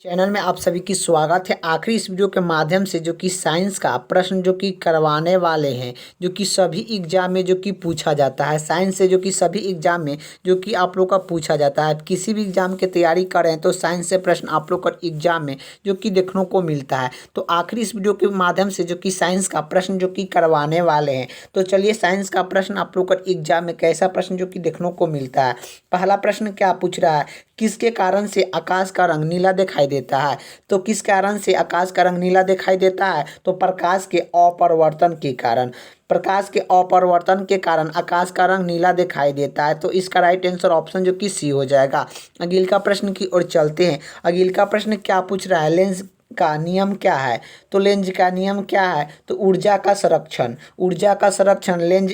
Channel में आप सभी की स्वागत है। आखिरी इस वीडियो के माध्यम से जो कि साइंस का प्रश्न जो कि करवाने वाले हैं, जो कि सभी एग्जाम में जो कि पूछा जाता है। साइंस से जो कि सभी एग्जाम में जो कि आप लोग का पूछा जाता है। किसी भी एग्जाम की तैयारी कर रहे हैं तो साइंस से प्रश्न आप लोग का एग्जाम में जो कि देखने को मिलता है। तो आखिरी इस वीडियो के माध्यम से जो कि साइंस का प्रश्न जो कि करवाने वाले हैं। तो चलिए साइंस का प्रश्न आप लोग का एग्जाम में कैसा प्रश्न जो कि देखने को मिलता है। पहला प्रश्न क्या पूछ रहा है, किसके कारण से आकाश का रंग नीला दिखाई देता है। तो किस कारण से आकाश का रंग नीला दिखाई देता है, तो प्रकाश के अपवर्तन के कारण। प्रकाश के अपवर्तन के कारण आकाश का रंग नीला दिखाई देता है। तो इसका राइट आंसर ऑप्शन जो कि सी हो जाएगा। अगले का प्रश्न की ओर चलते हैं। अगले का प्रश्न क्या पूछ रहा है, लेंस का नियम क्या है। तो लेंस का नियम क्या है, तो ऊर्जा का संरक्षण। ऊर्जा का संरक्षण लेंस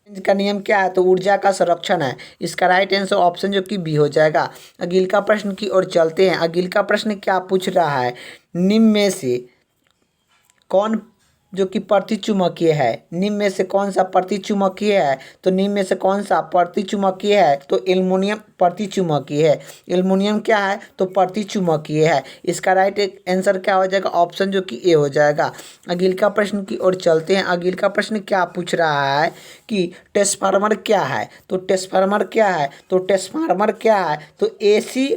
का नियम क्या है, तो ऊर्जा का संरक्षण है। इसका राइट आंसर ऑप्शन जो कि बी हो जाएगा। अगले का प्रश्न की ओर चलते हैं। अगले का प्रश्न क्या पूछ रहा है, निम्न में से कौन जो कि प्रतिचुंबकीय है। निम्न में से कौन सा प्रतिचुंबकीय है, तो निम्न में से कौन सा प्रतिचुंबकीय है, तो एल्युमिनियम प्रतिचुंबकीय है। एल्युमिनियम क्या है, तो प्रतिचुंबकीय है। इसका राइट आंसर क्या हो जाएगा, ऑप्शन जो कि ए हो जाएगा। अगले का प्रश्न की ओर चलते हैं। अगले का प्रश्न क्या पूछ रहा है कि ट्रांसफार्मर क्या है। तो ट्रांसफार्मर क्या है, तो ट्रांसफार्मर क्या है, तो एसी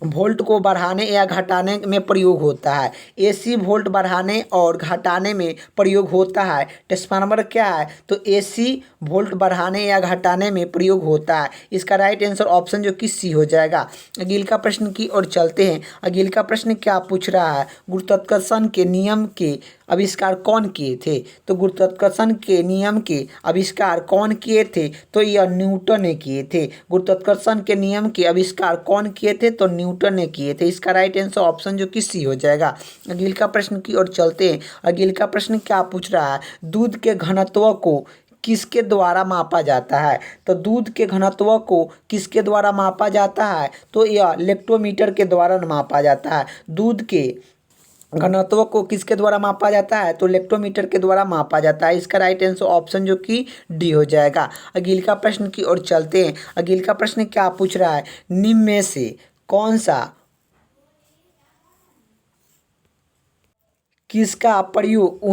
वोल्ट को बढ़ाने या घटाने में प्रयोग होता है। एसी वोल्ट बढ़ाने और घटाने में प्रयोग होता है। ट्रांसफार्मर क्या है, तो एसी वोल्ट बढ़ाने या घटाने में प्रयोग होता है। इसका राइट आंसर ऑप्शन जो कि सी हो जाएगा। अगले का प्रश्न की ओर चलते हैं। अगले का प्रश्न क्या पूछ रहा है, गुरुत्वाकर्षण के नियम के आविष्कार कौन किए थे। तो गुरुत्वाकर्षण के नियम के आविष्कार कौन किए थे, तो यह न्यूटन ने किए थे। गुरुत्वाकर्षण के नियम के आविष्कार कौन किए थे, तो न्यूटन ने किए थे। इसका राइट आंसर ऑप्शन जो कि सी हो जाएगा। अगले का प्रश्न की ओर चलते हैं। अगले का प्रश्न क्या पूछ रहा है, दूध के घनत्व को किसके द्वारा मापा जाता है। तो दूध के घनत्व को किसके द्वारा मापा जाता है, तो यह लेक्टोमीटर के द्वारा मापा जाता है। दूध के घनत्व को किसके द्वारा मापा जाता है, तो लेक्टोमीटर के द्वारा मापा जाता है। इसका राइट आंसर ऑप्शन जो कि डी हो जाएगा। अगले का प्रश्न की ओर चलते हैं। अगले का प्रश्न क्या पूछ रहा है, निम्न में से कौन सा किसका प्रयोग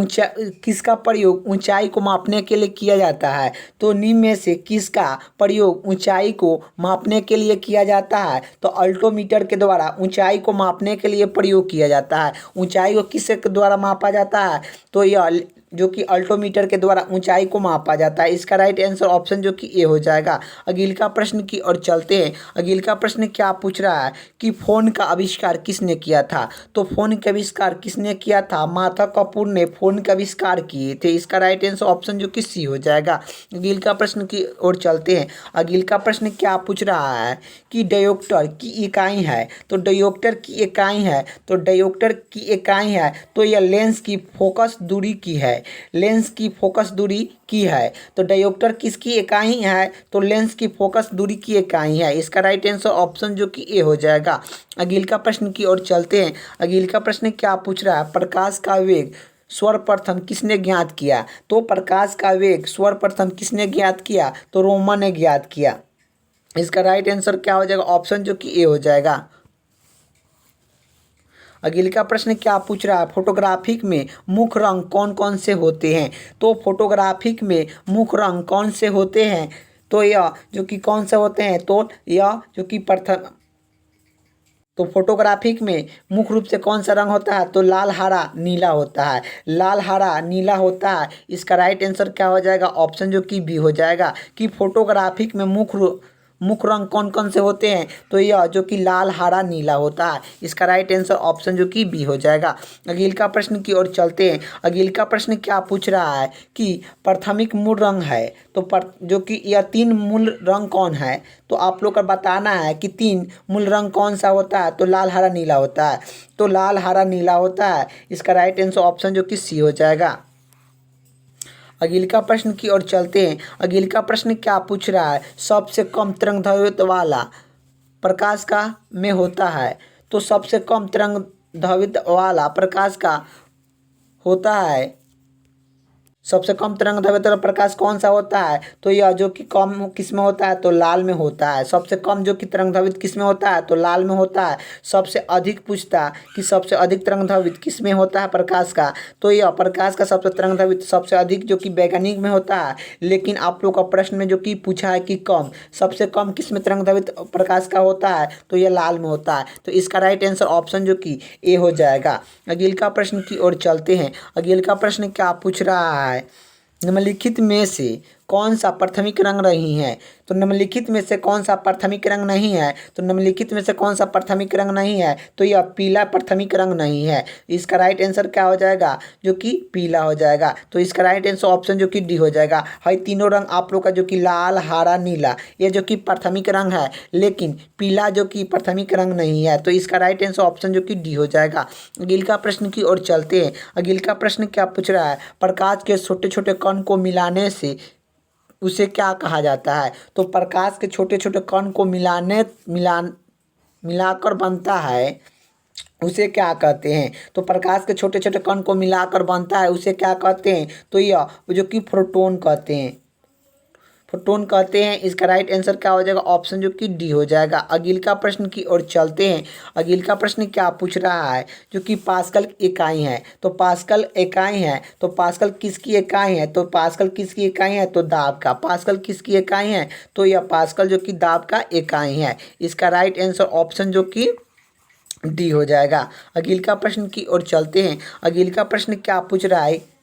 ऊंचाई को मापने के लिए किया जाता है। तो निम्न में से किसका प्रयोग ऊंचाई को मापने के लिए किया जाता है, तो अल्टोमीटर के द्वारा ऊंचाई को मापने के लिए प्रयोग किया जाता है। ऊंचाई को किसके द्वारा मापा जाता है, तो यह जो कि अल्टोमीटर के द्वारा ऊंचाई को मापा जाता है। इसका राइट आंसर ऑप्शन जो कि ए हो जाएगा। अगले का प्रश्न की ओर चलते हैं। अगले का प्रश्न क्या पूछ रहा है कि फोन का आविष्कार किसने किया था। तो फोन का आविष्कार किसने किया था, माता कपूर ने फोन का आविष्कार किए थे। इसका राइट आंसर ऑप्शन जो कि सी हो जाएगा। अगले का प्रश्न की ओर चलते हैं। अगले का प्रश्न क्या पूछ रहा है कि डायोप्टर की इकाई है। तो डायोप्टर की इकाई है, तो डायोप्टर की इकाई है, तो यह लेंस की फोकस दूरी की है। लेंस की फोकस दूरी की है। तो डायोप्टर किसकी इकाई है, तो लेंस की फोकस दूरी की इकाई है। इसका राइट आंसर ऑप्शन जो कि ए हो जाएगा। अगले का प्रश्न की ओर चलते हैं। अगले का प्रश्न क्या पूछ रहा है, प्रकाश का वेग सर्वप्रथम किसने ज्ञात किया। तो प्रकाश का वेग सर्वप्रथम किसने ज्ञात किया, तो रोमन ने ज्ञात किया। इसका राइट आंसर क्या हो जाएगा, ऑप्शन जो कि ए हो जाएगा। अगले का प्रश्न क्या पूछ रहा है, फोटोग्राफिक में मुख्य रंग कौन कौन से होते हैं। तो फोटोग्राफिक में मुख्य रंग कौन से होते हैं, तो यह जो कि कौन से होते हैं, तो यह जो कि प्रथम तो फोटोग्राफिक में मुख्य रूप से कौन सा रंग होता है, तो लाल हरा नीला होता है। लाल हरा नीला होता है। इसका राइट आंसर क्या हो जाएगा, ऑप्शन जो कि बी हो जाएगा कि फोटोग्राफिक में मुख्य रंग कौन कौन से होते हैं, तो यह जो कि लाल हरा नीला होता है। इसका राइट आंसर ऑप्शन जो कि बी हो जाएगा। अगले का प्रश्न की ओर चलते हैं। अगले का प्रश्न क्या पूछ रहा है कि प्राथमिक मूल रंग है। तो जो कि यह तीन मूल रंग कौन है, तो आप लोग को बताना है कि तीन मूल रंग कौन सा होता है। तो लाल हरा नीला होता है। तो लाल हरा नीला होता है। इसका राइट आंसर ऑप्शन जो कि सी हो जाएगा। अगले का प्रश्न की ओर चलते हैं। अगले का प्रश्न क्या पूछ रहा है, सबसे कम तरंग दैर्घ्य वाला प्रकाश का में होता है। तो सबसे कम तरंग दैर्घ्य वाला प्रकाश का होता है सबसे कम तरंग दैर्घ्य वाला प्रकाश कौन सा होता है? तो यह जो कि कम किस में होता है? तो लाल में होता है। सबसे कम जो कि तरंग दैर्घ्य किस में होता है? तो लाल में होता है। सबसे अधिक पूछता कि सबसे अधिक तरंग दैर्घ्य किस में होता है प्रकाश का? तो यह प्रकाश का सबसे तरंग दैर्घ्य सबसे अधिक जो कि वैज्ञानिक में होता है। लेकिन आप लोग का प्रश्न में जो कि पूछा है कि कम, सबसे कम किस में तरंग दैर्घ्य प्रकाश का होता है? तो यह लाल में होता है। तो इसका राइट आंसर ऑप्शन जो कि ए हो जाएगा। अगले का प्रश्न की ओर चलते हैं। अगले का प्रश्न क्या पूछ रहा है? निम्नलिखित में से कौन सा प्राथमिक रंग नहीं है? तो निम्नलिखित में से कौन सा प्राथमिक रंग नहीं है? तो निम्नलिखित में से कौन सा प्राथमिक रंग नहीं है? तो यह पीला प्राथमिक रंग नहीं है। इसका राइट आंसर क्या हो जाएगा? जो कि पीला हो जाएगा। तो इसका राइट आंसर ऑप्शन जो कि डी हो जाएगा। है तीनों रंग आप लोग का जो कि लाल, हरा, नीला, ये जो कि प्राथमिक रंग है, लेकिन पीला जो कि प्राथमिक रंग नहीं है। तो इसका राइट आंसर ऑप्शन जो कि डी हो जाएगा। अगले का प्रश्न की ओर चलते हैं। अगले का प्रश्न क्या पूछ रहा है? प्रकाश के छोटे छोटे कण को मिलाने से उसे क्या कहा जाता है? तो प्रकाश के छोटे छोटे कण को मिलाकर बनता है, उसे क्या कहते हैं? तो प्रकाश के छोटे छोटे कण को मिलाकर बनता है, उसे क्या कहते हैं? तो यह जो कि प्रोटॉन कहते हैं। फोटोन कहते हैं। इसका राइट आंसर क्या हो जाएगा? ऑप्शन जो कि डी हो जाएगा। अगले का प्रश्न की ओर चलते हैं। अगले का प्रश्न क्या पूछ रहा है? जो कि पास्कल इकाई है। तो पास्कल इकाई है, तो पास्कल किसकी इकाई है? तो पास्कल किसकी इकाई है? तो दाब का। पास्कल किसकी इकाई है? तो यह पास्कल जो कि दाब का इकाई है। इसका राइट आंसर ऑप्शन जो कि डी हो जाएगा। अगले का प्रश्न की ओर चलते हैं। अगले का प्रश्न क्या पूछ रहा है?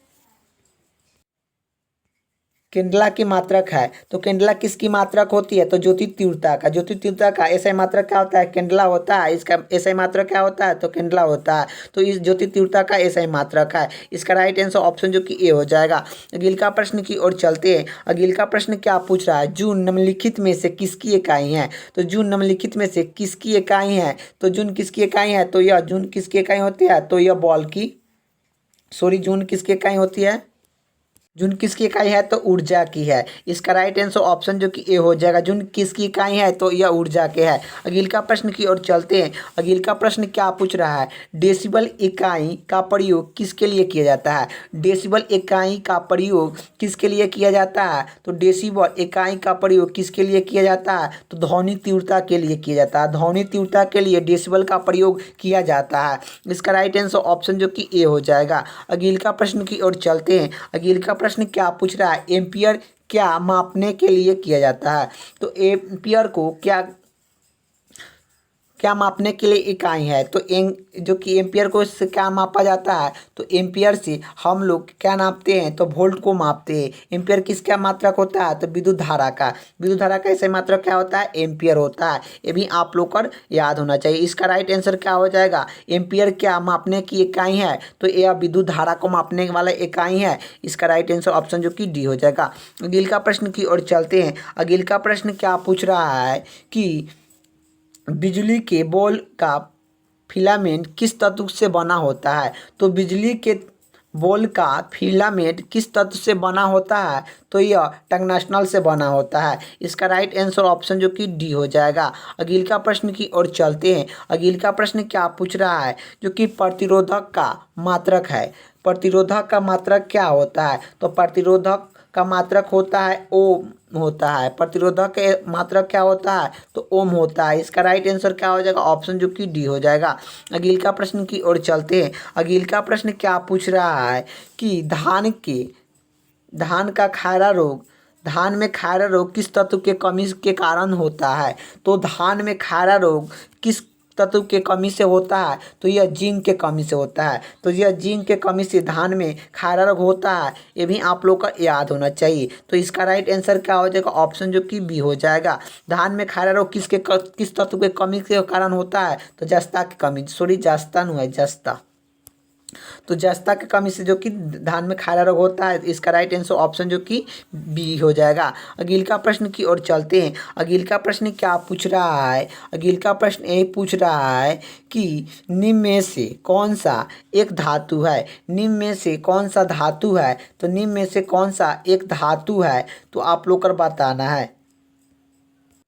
केंडला की मात्रक है। तो केंडला किसकी मात्रक होती है? तो ज्योति तीव्रता का। ज्योति तीव्रता का एसआई मात्रक क्या होता है? केंडला होता है। इसका एसआई मात्रक क्या होता है? तो केंडला होता है। तो इस ज्योति तीव्रता का एसआई मात्रक है। इसका राइट आंसर ऑप्शन जो कि ए हो जाएगा। अगले का प्रश्न की ओर चलते हैं। अगले का प्रश्न क्या पूछ रहा है? जून निम्नलिखित में से किसकी इकाई है? तो जून निम्नलिखित में से किसकी इकाई है? तो जून किसकी इकाई है? तो यह जून किसकी इकाई होती है? तो यह बॉल की, जून किसकी इकाई होती है? जून किसकी इकाई है? तो ऊर्जा की है। इसका राइट आंसर ऑप्शन जो कि ए हो जाएगा। जून किसकी इकाई है? तो यह ऊर्जा के है। अगले का प्रश्न की ओर चलते हैं। अगले का प्रश्न क्या पूछ रहा है? डेसिबल इकाई का प्रयोग किसके लिए किया जाता है? डेसिबल इकाई का प्रयोग किसके लिए किया जाता है? तो डेसिबल इकाई का प्रयोग किसके लिए किया जाता है? तो ध्वनि तीव्रता के लिए किया जाता है। ध्वनि तीव्रता के लिए डेसिबल का प्रयोग किया जाता है। इसका राइट आंसर ऑप्शन जो कि ए हो जाएगा। अगले का प्रश्न की ओर चलते हैं। अगले का प्रश्न क्या पूछ रहा है? एम्पियर क्या मापने के लिए किया जाता है? तो एम्पियर को क्या क्या मापने के लिए इकाई है? तो जो कि एम्पियर को इससे क्या मापा जाता है? तो एम्पियर से हम लोग क्या नापते हैं? तो वोल्ट को मापते हैं। एम्पियर किसका मात्रक होता है? तो विद्युत धारा का। विद्युत धारा का ऐसे मात्रक क्या होता है? एम्पियर होता है। ये भी आप लोग को याद होना चाहिए। इसका राइट आंसर क्या हो जाएगा? एम्पियर क्या मापने की इकाई है? तो यह विद्युत धारा को मापने वाला इकाई है। इसका राइट आंसर ऑप्शन जो कि डी हो जाएगा। अगले का प्रश्न की ओर चलते हैं। अगले का प्रश्न क्या पूछ रहा है कि बिजली के बॉल का फिलामेंट किस तत्व से बना होता है? तो बिजली के बॉल का फिलामेंट किस तत्व से बना होता है? तो यह टंगस्टन से बना होता है। इसका राइट आंसर ऑप्शन जो कि डी हो जाएगा। अगले का प्रश्न की ओर चलते हैं। अगले का प्रश्न क्या पूछ रहा है? जो कि प्रतिरोधक का मात्रक है। प्रतिरोधक का मात्रक क्या होता है? तो प्रतिरोधक का मात्रक होता है ओम होता है। प्रतिरोधक के मात्रक क्या होता है? तो ओम होता है। इसका राइट आंसर क्या हो जाएगा? ऑप्शन जो कि डी हो जाएगा। अगले का प्रश्न की ओर चलते हैं। अगले का प्रश्न क्या पूछ रहा है कि धान का खैरा रोग, धान में खैरा रोग किस तत्व के कमी के कारण होता है? तो धान में खैरा रोग किस तत्व के कमी से होता है? तो यह जिंक के कमी से होता है। तो यह जिंक के कमी से धान में खैरा रोग होता है। ये भी आप लोग का याद होना चाहिए। तो इसका राइट आंसर क्या हो जाएगा? ऑप्शन जो कि बी हो जाएगा। धान में खैरा रोग किस तत्व के कमी के कारण होता है? तो जस्ता की कमी, जस्ता नहीं है, जस्ता। तो जस्ता की कमी से जो कि धान में खैरा रोग होता है। इसका राइट आंसर ऑप्शन जो कि बी हो जाएगा। अगले का प्रश्न की ओर चलते हैं। अगले का प्रश्न क्या पूछ रहा है? अगले का प्रश्न यही पूछ रहा है कि निम्न में से कौन सा एक धातु है? निम्न में से कौन सा धातु है? तो निम्न में से कौन सा एक धातु है? तो आप लोग को बताना है।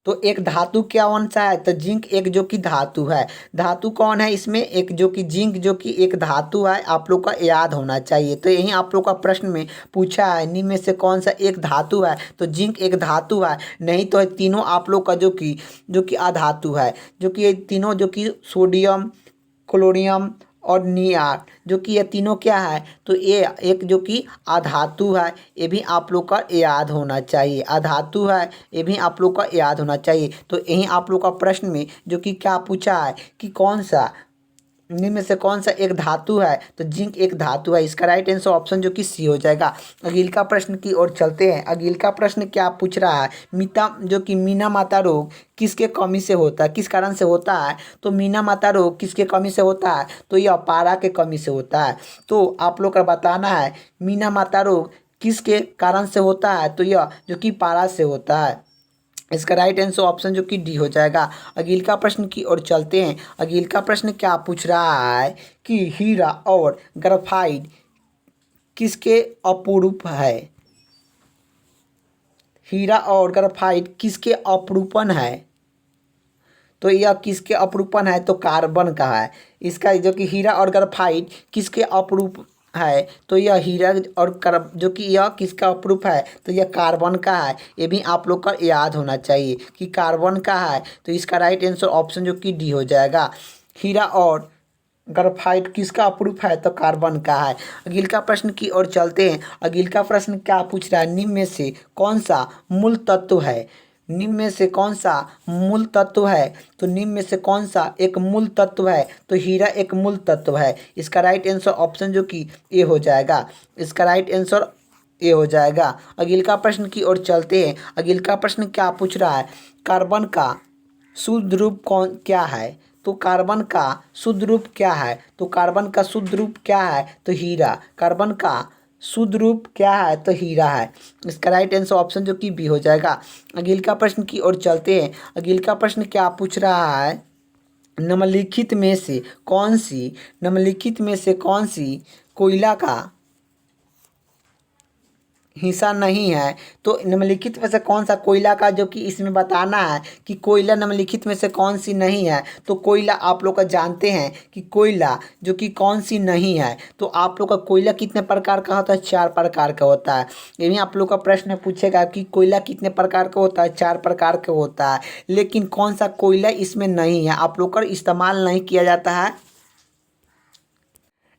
तो एक धातु क्या कौन सा है? तो जिंक एक जो कि धातु है। धातु कौन है इसमें? एक जो कि जिंक जो कि एक धातु है, आप लोग का याद होना चाहिए। तो यही आप लोग का प्रश्न में पूछा है, निम्न में से कौन सा एक धातु है? तो जिंक एक धातु है। नहीं तो तीनों आप लोग का जो कि अधातु है, जो कि ये तीनों जो कि सोडियम, क्लोरीनियम और नियार, जो कि ये तीनों क्या है? तो ये एक जो कि अधातु है, ये भी आप लोग का याद होना चाहिए। अधातु है, ये भी आप लोग का याद होना चाहिए। तो यही आप लोग का प्रश्न में जो कि क्या पूछा है कि कौन सा निम्न में से कौन सा एक धातु है? तो जिंक एक धातु है। इसका राइट आंसर ऑप्शन जो कि सी हो जाएगा। अगले का प्रश्न की ओर चलते हैं। अगले का प्रश्न क्या पूछ रहा है? मीना माता रोग किसके कमी से होता है, किस कारण से होता है? तो मीना माता रोग किसके कमी से होता है? तो यह पारा के कमी से होता है। तो आप लोग का बताना है मीना माता रोग किसके कारण से होता है? तो यह जो कि पारा से होता है। इसका राइट आंसर ऑप्शन जो कि डी हो जाएगा। अगले का प्रश्न की ओर चलते हैं। अगले का प्रश्न क्या पूछ रहा है कि हीरा और ग्रेफाइट किसके अपरूप है? हीरा और ग्रेफाइट किसके अपरूपण है? तो यह किसके अपरूपण है? तो कार्बन का है। इसका जो कि हीरा और ग्रेफाइट किसके अपरूप है? तो यह हीरा और जो कि यह किसका अपरूप है? तो यह कार्बन का है। ये भी आप लोग का याद होना चाहिए कि कार्बन का है। तो इसका राइट आंसर ऑप्शन जो कि डी हो जाएगा। हीरा और ग्रेफाइट किसका अपरूप है? तो कार्बन का है। अगले का प्रश्न की ओर चलते हैं। अगले का प्रश्न क्या पूछ रहा है? निम्न में से कौन सा मूल तत्व है? निम्न में से कौन सा मूल तत्व है? तो निम्न में से कौन सा एक मूल तत्व है? तो हीरा एक मूल तत्व है। इसका राइट आंसर ऑप्शन जो कि ए हो जाएगा। इसका राइट आंसर ए हो जाएगा। अगले का प्रश्न की ओर चलते हैं। अगले का प्रश्न क्या पूछ रहा है? कार्बन का शुद्ध रूप क्या है? तो कार्बन का शुद्ध रूप क्या है? तो कार्बन का शुद्ध रूप क्या है? तो हीरा। कार्बन का शुद्ध रूप क्या है? तो हीरा है। इसका राइट आंसर ऑप्शन जो कि बी हो जाएगा। अगले का प्रश्न की ओर चलते हैं। अगले का प्रश्न क्या पूछ रहा है? निम्नलिखित में से कौन सी कोयला का हिस्सा नहीं है? तो निम्नलिखित में से कौन सा कोयला का जो कि इसमें बताना है कि कोयला निम्नलिखित में से कौन सी नहीं है? तो कोयला आप लोग का जानते हैं कि कोयला जो कि कौन सी नहीं है? तो आप लोग का कोयला कितने प्रकार का होता है? 4 प्रकार का होता है। ये भी आप लोग का प्रश्न पूछेगा कि कोयला कितने प्रकार का होता है? 4 प्रकार का होता है। लेकिन कौन सा कोयला इसमें नहीं है, आप लोग का इस्तेमाल नहीं किया जाता है?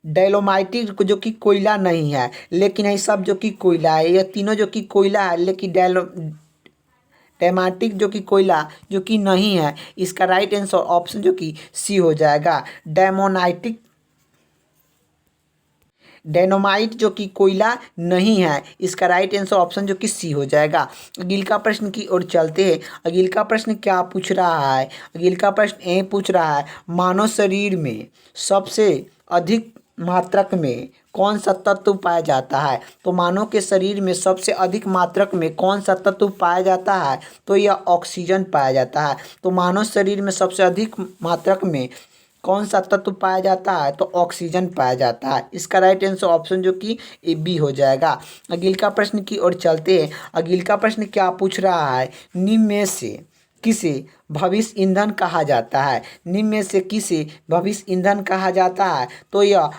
डेलोमाइटिक जो कि कोयला नहीं है, लेकिन ये सब जो कि कोयला है, ये तीनों जो कि कोयला है, लेकिन डेमाटिक जो कि कोयला जो कि नहीं है। इसका राइट आंसर ऑप्शन जो कि सी हो जाएगा। डेनोमाइट जो कि कोयला नहीं है। इसका राइट आंसर ऑप्शन जो कि सी हो जाएगा। अगले का प्रश्न की ओर चलते हैं। अगले का प्रश्न क्या पूछ रहा है? अगले का प्रश्न ये पूछ रहा है मानव शरीर में सबसे अधिक मात्रक में कौन सा तत्व पाया जाता है? तो मानव के शरीर में सबसे अधिक मात्रक में कौन सा तत्व पाया जाता है? तो यह ऑक्सीजन पाया जाता है। तो मानव शरीर में सबसे अधिक मात्रक में कौन सा तत्व पाया जाता है? तो ऑक्सीजन पाया जाता है। इसका राइट आंसर ऑप्शन जो कि ए बी हो जाएगा। अगले का प्रश्न की ओर चलते हैं। अगले का प्रश्न क्या पूछ रहा है? निम्न में से किसे भविष्य ईंधन कहा जाता है? निम्न में से किसे भविष्य ईंधन कहा जाता है? तो यह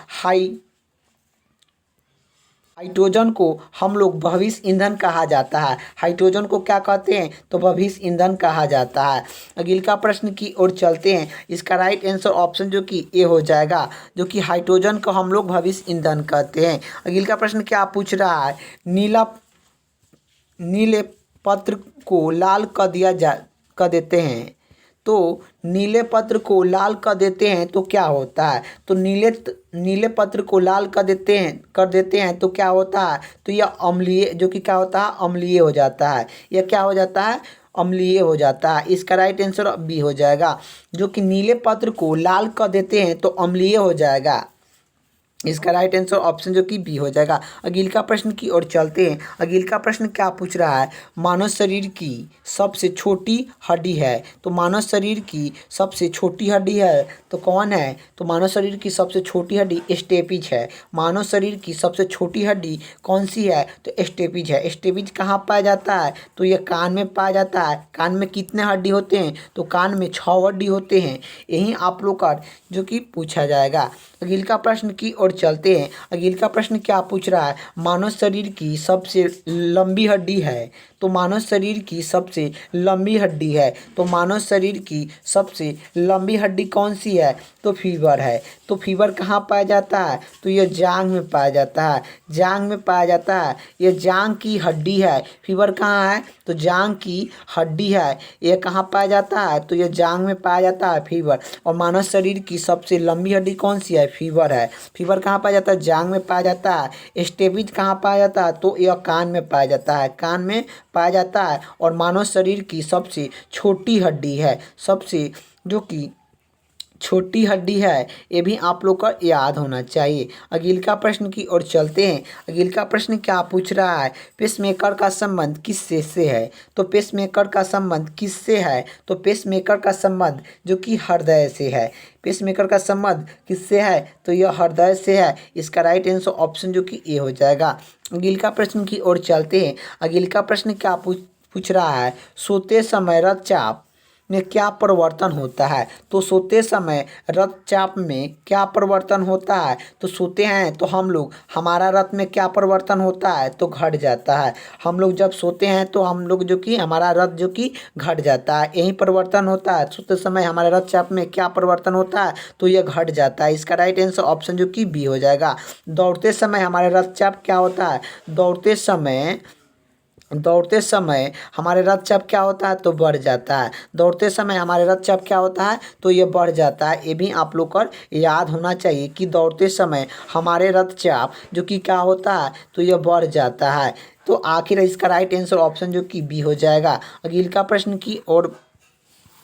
हाइड्रोजन को हम लोग भविष्य ईंधन कहा जाता है। हाइड्रोजन को क्या कहते हैं? तो भविष्य ईंधन कहा जाता है। अगले का प्रश्न की ओर चलते हैं। इसका राइट आंसर ऑप्शन जो कि ए हो जाएगा, जो कि हाइड्रोजन को हम लोग भविष्य ईंधन कहते हैं। अगले का प्रश्न क्या पूछ रहा है? नीले पत्र को लाल कर देते हैं। तो नीले पत्र को लाल कर देते हैं तो क्या होता है? तो नीले पत्र को लाल कर देते हैं तो क्या होता है? तो यह अम्लीय जो कि क्या होता है? अम्लीय हो जाता है। यह क्या हो जाता है? अम्लीय हो जाता है। इसका राइट आंसर बी हो जाएगा। जो कि नीले पत्र को लाल कर देते हैं तो अम्लीय हो जाएगा। इसका राइट आंसर ऑप्शन जो कि बी हो जाएगा। अगले का प्रश्न की ओर चलते हैं। अगले का प्रश्न क्या पूछ रहा है, मानव शरीर की सबसे छोटी हड्डी है। तो मानव शरीर की सबसे छोटी हड्डी है तो कौन है, तो मानव शरीर की सबसे छोटी हड्डी स्टेपिज है। मानव शरीर की सबसे छोटी हड्डी कौन सी है, तो स्टेपिज है। स्टेपिज कहाँ पाया जाता है, तो यह कान में पाया जाता है। कान में कितने हड्डी होते हैं, तो कान में 6 हड्डी होते हैं। यही आप लोग का जो कि पूछा जाएगा। अगले का प्रश्न की ओर चलते हैं। अगले का प्रश्न क्या पूछ रहा है, मानव शरीर की सबसे लंबी हड्डी है। तो मानव शरीर की सबसे लंबी हड्डी है, तो मानव शरीर की सबसे लंबी हड्डी कौन सी है, तो फीवर है। तो फीवर कहाँ पाया जाता है, तो यह जांघ में पाया जाता है। जांघ में पाया जाता है, यह जांघ की हड्डी है। फीवर कहाँ है, तो जांघ की हड्डी है। यह कहाँ पाया जाता है, तो यह जांघ में पाया जाता है फीवर। और मानव शरीर की सबसे लंबी हड्डी कौन सी है, फीवर है। फीवर कहाँ पाया जाता है, जांघ में पाया जाता है। स्टेपिज कहाँ पाया जाता है, तो यह कान में पाया जाता है। कान में पाया जाता है। और मानव शरीर की सबसे छोटी हड्डी है, सबसे जो कि छोटी हड्डी है। ये भी आप लोग का याद होना चाहिए। अगले का प्रश्न की ओर चलते हैं। अगले का प्रश्न क्या पूछ रहा है, पेसमेकर का संबंध किससे से है। तो पेसमेकर का संबंध किससे है, तो पेसमेकर का संबंध जो कि हृदय से है। पेसमेकर का संबंध किससे है, तो यह हृदय से है। इसका राइट आंसर ऑप्शन जो कि ए हो जाएगा। अगले का प्रश्न की ओर चलते हैं। अगले का प्रश्न क्या पूछ रहा है, सोते समय रक्तचाप में क्या परिवर्तन होता है। तो सोते समय रक्तचाप में क्या परिवर्तन होता है, तो सोते हैं तो हम लोग, हमारा रक्त में क्या परिवर्तन होता है, तो घट जाता है। हम लोग जब सोते हैं तो हम लोग जो कि हमारा रक्त जो कि घट जाता है, यही परिवर्तन होता है। सोते समय हमारे रक्तचाप में क्या परिवर्तन होता है, तो यह घट जाता है। इसका राइट आंसर ऑप्शन जो कि बी हो जाएगा। दौड़ते समय हमारे रक्तचाप क्या होता है, दौड़ते समय हमारे रक्तचाप क्या होता है, तो बढ़ जाता है। दौड़ते समय हमारे रक्तचाप क्या होता है, तो ये बढ़ जाता है। ये भी आप लोग को याद होना चाहिए कि दौड़ते समय हमारे रक्तचाप जो कि क्या होता है, तो ये बढ़ जाता है। तो आखिर इसका राइट आंसर ऑप्शन जो कि बी हो जाएगा। अगले का प्रश्न की ओर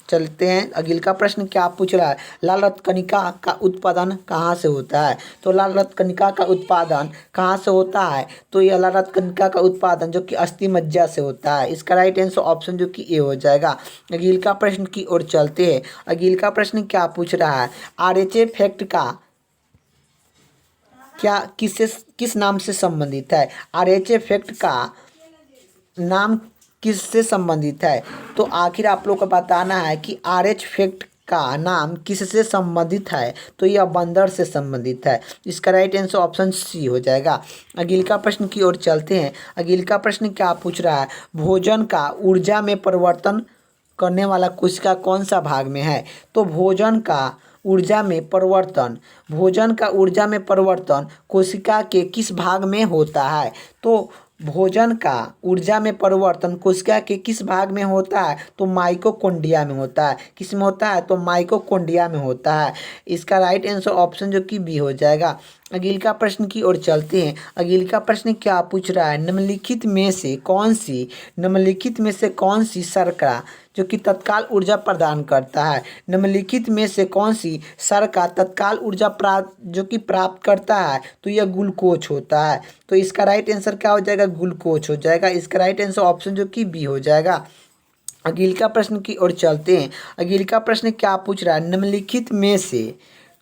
चलते हैं। अगले का प्रश्न क्या पूछ रहा है, लाल रक्त कणिका का उत्पादन कहाँ से होता है। तो लाल रक्त कणिका का उत्पादन कहाँ से होता है, तो यह लाल रक्त कणिका का उत्पादन जो कि अस्थि मज्जा से होता है। इसका राइट आंसर ऑप्शन जो कि ए हो जाएगा। अगले का प्रश्न की ओर चलते हैं। अगले का प्रश्न क्या पूछ रहा है, आरएचए फैक्ट का क्या किस नाम से संबंधित है। आरएचए फैक्ट का नाम किससे संबंधित है। तो आखिर आप लोग को बताना है कि आरएच फैक्ट का नाम किससे संबंधित है, तो यह बंदर से संबंधित है। इसका राइट आंसर ऑप्शन सी हो जाएगा। अगले का प्रश्न की ओर चलते हैं। अगले का प्रश्न क्या पूछ रहा है, भोजन का ऊर्जा में परिवर्तन करने वाला कोशिका कौन सा भाग में है। तो भोजन का ऊर्जा में परिवर्तन कोशिका के किस भाग में होता है। तो भोजन का ऊर्जा में परिवर्तन कोशिका के किस भाग में होता है, तो माइटोकॉन्ड्रिया में होता है। किस में होता है, तो माइटोकॉन्ड्रिया में होता है। इसका राइट आंसर ऑप्शन जो कि बी हो जाएगा। अगले का प्रश्न की ओर चलते हैं। अगले का प्रश्न क्या पूछ रहा है, निम्नलिखित में से कौन सी शर्करा जो कि तत्काल ऊर्जा प्रदान करता है। निम्नलिखित में से कौन सी शर्करा तत्काल ऊर्जा प्राप्त करता है, तो यह ग्लूकोज होता है। तो इसका राइट आंसर क्या हो जाएगा, ग्लूकोज हो जाएगा। इसका राइट आंसर ऑप्शन जो कि बी हो जाएगा। अगले का प्रश्न की ओर चलते हैं। अगले का प्रश्न क्या पूछ रहा है, निम्नलिखित में से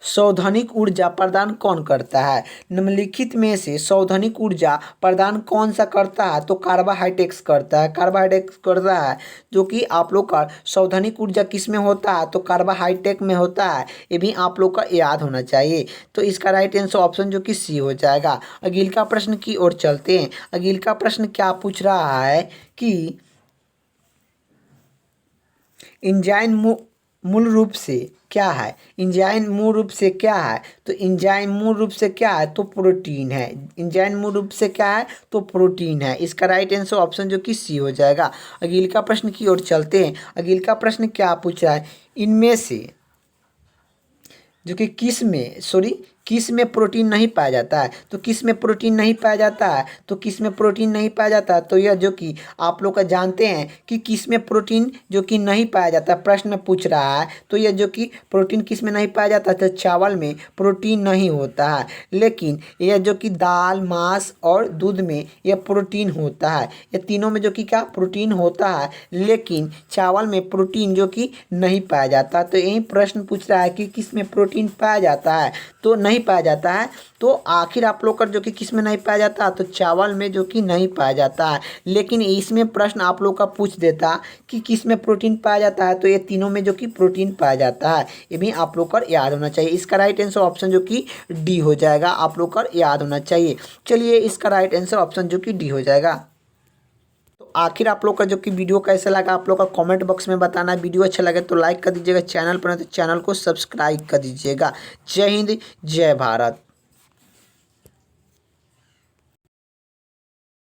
सौधनिक ऊर्जा प्रदान कौन करता है। निम्नलिखित में से सौधनिक ऊर्जा प्रदान कौन सा करता है, तो कार्बोहाइड्रेट्स करता है। जो कि आप लोग का सौधनिक ऊर्जा किस में होता है, तो कार्बोहाइड्रेट में होता है। ये भी आप लोग का याद होना चाहिए। तो इसका राइट आंसर ऑप्शन जो कि सी हो जाएगा। अगले का प्रश्न की ओर चलते हैं। अगले का प्रश्न क्या पूछ रहा है कि एंजाइम मूल रूप से क्या है। एंजाइम मूल रूप से क्या है, तो एंजाइम मूल रूप से क्या है, तो प्रोटीन है। एंजाइम मूल रूप से क्या है, तो प्रोटीन है। इसका राइट आंसर ऑप्शन जो कि सी हो जाएगा। अगले का प्रश्न की ओर चलते हैं। अगले का प्रश्न क्या पूछा है, इनमें से जो कि किस में प्रोटीन नहीं पाया जाता है? तो किस में प्रोटीन नहीं पाया जाता है? तो किस में प्रोटीन नहीं पाया जाता है? तो यह जो कि आप लोग का जानते हैं कि किस में प्रोटीन जो कि नहीं पाया जाता, प्रश्न में पूछ रहा है। तो यह जो कि प्रोटीन किस में नहीं पाया जाता, तो चावल में प्रोटीन नहीं होता है। लेकिन यह जो कि दाल, मांस और दूध में यह प्रोटीन होता है। ये तीनों में जो कि क्या प्रोटीन होता है, लेकिन चावल में प्रोटीन जो कि नहीं पाया जाता। तो यही प्रश्न पूछ रहा है कि किस में प्रोटीन पाया जाता है, तो नहीं पाया जाता है। तो आखिर आप लोग का जो कि किस में नहीं पाया जाता, तो चावल में जो कि नहीं पाया जाता है। लेकिन इसमें प्रश्न आप लोग का पूछ देता कि किस में प्रोटीन पाया जाता है, तो ये तीनों में जो कि प्रोटीन पाया जाता है। ये भी आप लोग का याद होना चाहिए। इसका राइट आंसर ऑप्शन जो कि डी हो जाएगा, आप लोग का याद होना चाहिए। चलिए, इसका राइट आंसर ऑप्शन जो कि डी हो जाएगा। तो आखिर आप लोग का जो कि वीडियो कैसा लगा, आप लोग का कमेंट बॉक्स में बताना। वीडियो अच्छा लगे तो लाइक कर दीजिएगा, चैनल पर नहीं तो चैनल को सब्सक्राइब कर दीजिएगा। जय हिंद, जय भारत।